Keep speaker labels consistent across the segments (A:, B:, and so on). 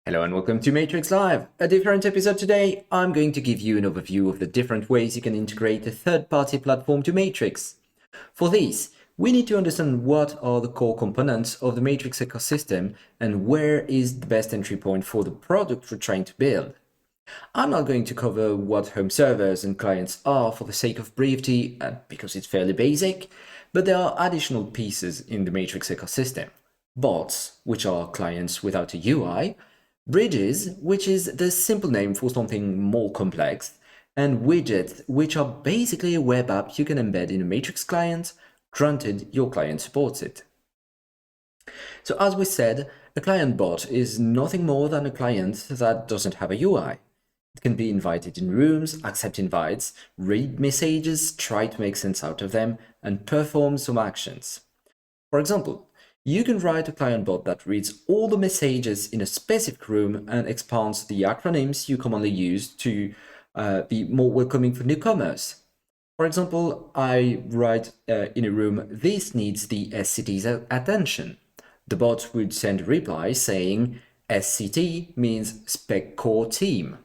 A: Hello and welcome to Matrix Live. A different episode today. I'm going to give you an overview of the different ways you can integrate a third-party platform to Matrix. For this, we need to understand what are the core components of the Matrix ecosystem and where is the best entry point for the product we're trying to build. I'm not going to cover what home servers and clients are for the sake of brevity because it's fairly basic, but there are additional pieces in the Matrix ecosystem. Bots, which are clients without a UI, bridges, which is the simple name for something more complex, and widgets, which are basically a web app you can embed in a Matrix client, granted your client supports it. So as we said, a client bot is nothing more than a client that doesn't have a UI. It can be invited in rooms, accept invites, read messages, try to make sense out of them, and perform some actions. For example, you can write a client bot that reads all the messages in a specific room and expands the acronyms you commonly use to be more welcoming for newcomers. For example, I write in a room, this needs the SCT's attention. The bot would send a reply saying, SCT means Spec Core Team.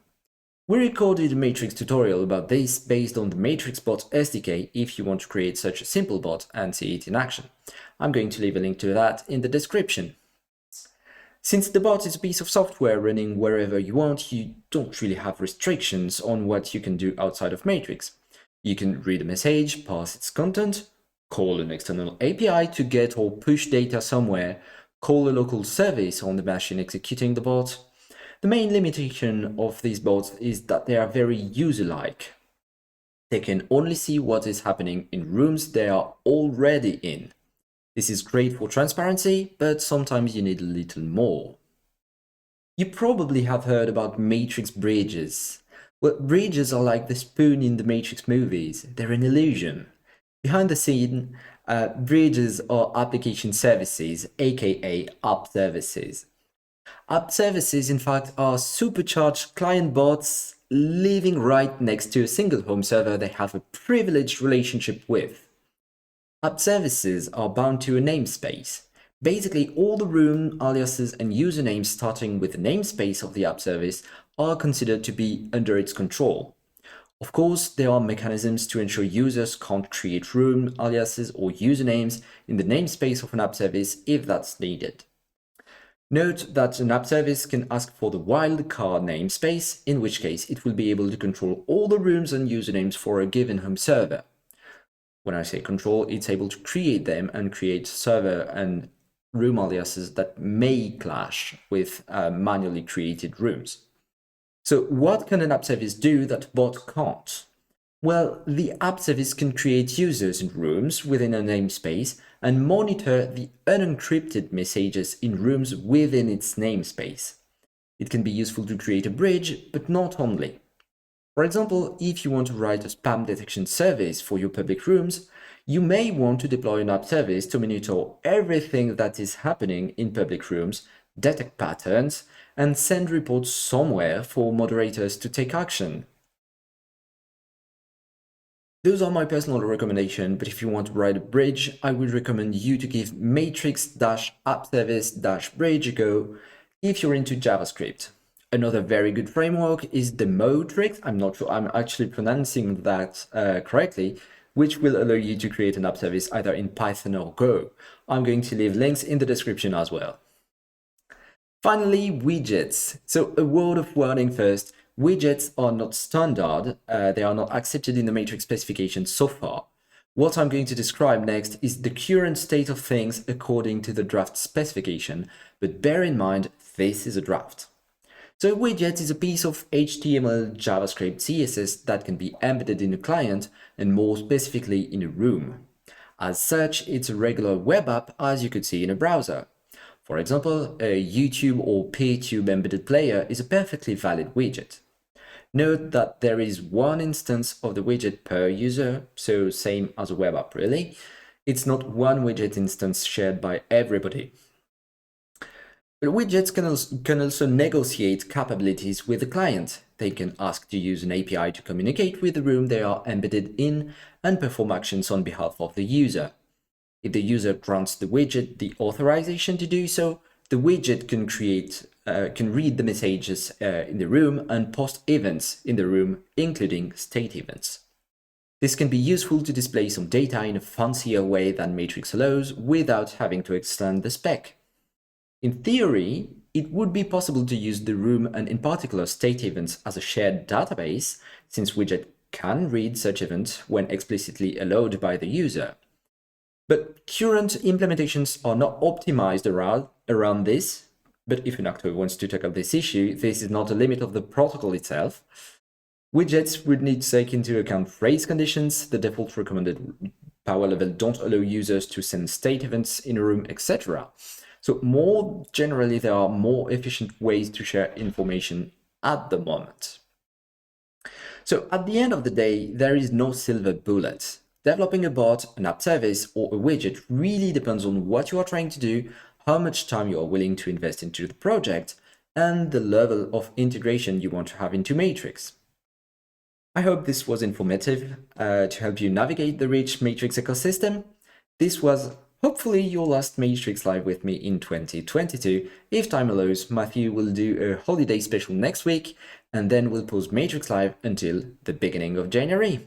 A: We recorded a Matrix tutorial about this based on the Matrix Bot SDK if you want to create such a simple bot and see it in action. I'm going to leave a link to that in the description. Since the bot is a piece of software running wherever you want, you don't really have restrictions on what you can do outside of Matrix. You can read a message, parse its content, call an external API to get or push data somewhere, call a local service on the machine executing the bot. The main limitation of these bots is that they are very user-like. They can only see what is happening in rooms they are already in. This is great for transparency, but sometimes you need a little more. You probably have heard about Matrix bridges. Well, bridges are like the spoon in the Matrix movies. They're an illusion. Behind the scene, bridges are application services, aka app services. App services, in fact, are supercharged client bots living right next to a single home server they have a privileged relationship with. App services are bound to a namespace. Basically, all the room aliases and usernames starting with the namespace of the app service are considered to be under its control. Of course, there are mechanisms to ensure users can't create room aliases or usernames in the namespace of an app service if that's needed. Note that an app service can ask for the wildcard namespace, in which case it will be able to control all the rooms and usernames for a given home server. When I say control, it's able to create them and create server and room aliases that may clash with manually created rooms. So what can an app service do that bot can't? Well, the app service can create users in rooms within a namespace and monitor the unencrypted messages in rooms within its namespace. It can be useful to create a bridge, but not only. For example, if you want to write a spam detection service for your public rooms, you may want to deploy an app service to monitor everything that is happening in public rooms, detect patterns, and send reports somewhere for moderators to take action. Those are my personal recommendations, but if you want to write a bridge, I would recommend you to give matrix-appservice-bridge a go if you're into JavaScript. Another very good framework is the Motrix. I'm not sure I'm actually pronouncing that correctly, which will allow you to create an app service either in Python or Go. I'm going to leave links in the description as well. Finally, widgets. So a word of warning first. Widgets are not standard, they are not accepted in the Matrix specification so far. What I'm going to describe next is the current state of things according to the draft specification, but bear in mind, this is a draft. So a widget is a piece of HTML, JavaScript, CSS that can be embedded in a client and more specifically in a room. As such, it's a regular web app as you could see in a browser. For example, a YouTube or PeerTube embedded player is a perfectly valid widget. Note that there is one instance of the widget per user, so same as a web app really. It's not one widget instance shared by everybody. But widgets can also negotiate capabilities with the client. They can ask to use an API to communicate with the room they are embedded in and perform actions on behalf of the user. If the user grants the widget the authorization to do so, the widget can create can read the messages in the room and post events in the room, including state events. This can be useful to display some data in a fancier way than Matrix allows without having to extend the spec. In theory, it would be possible to use the room and in particular state events as a shared database, since widget can read such events when explicitly allowed by the user. But current implementations are not optimized around this. But if an actor wants to tackle this issue, this is not a limit of the protocol itself. Widgets would need to take into account race conditions, the default recommended power level don't allow users to send state events in a room, etc. So more generally, there are more efficient ways to share information at the moment. So at the end of the day, there is no silver bullet. Developing a bot, an app service, or a widget really depends on what you are trying to do, how much time you are willing to invest into the project, and the level of integration you want to have into Matrix. I hope this was informative to help you navigate the rich Matrix ecosystem. This was hopefully your last Matrix Live with me in 2022. If time allows, Matthew will do a holiday special next week, and then we'll pause Matrix Live until the beginning of January.